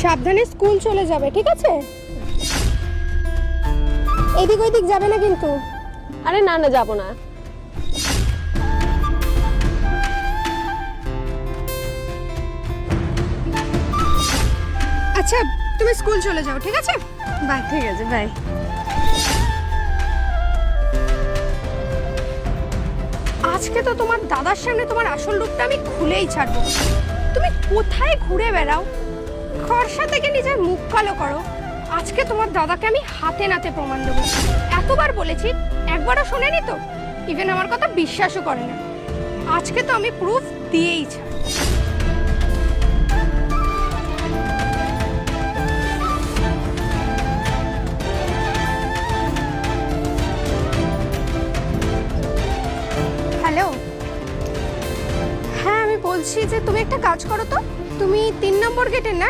সাবধানে স্কুল চলে যাবে, ঠিক আছে? এদিক ওইদিক যাবে না কিন্তু। আরে না না, যাবো না। আচ্ছা তুমি স্কুল চলে যাও, ঠিক আছে? বাই। ঠিক আছে, বাই। আজকে তো তোমার দাদার সামনে তোমার আসল রূপটা আমি খুলেই ছাড়বো। তুমি কোথায় ঘুরে বেড়াও, খরসা থেকে নিজের মুখ কালো করো। আজকে তোমার দাদাকে আমি হাতে নাতে প্রমাণ দেবো। এতবার বলেছি, একবারও শোনেনি তো। ইভেন আমার কথা বিশ্বাসও করে না। আজকে তো আমি প্রুফ দিয়েই ছাড়ব। হ্যালো, হ্যাঁ আমি বলছি যে তুমি একটা কাজ করো তো। তুমি 3 নম্বর গেটে না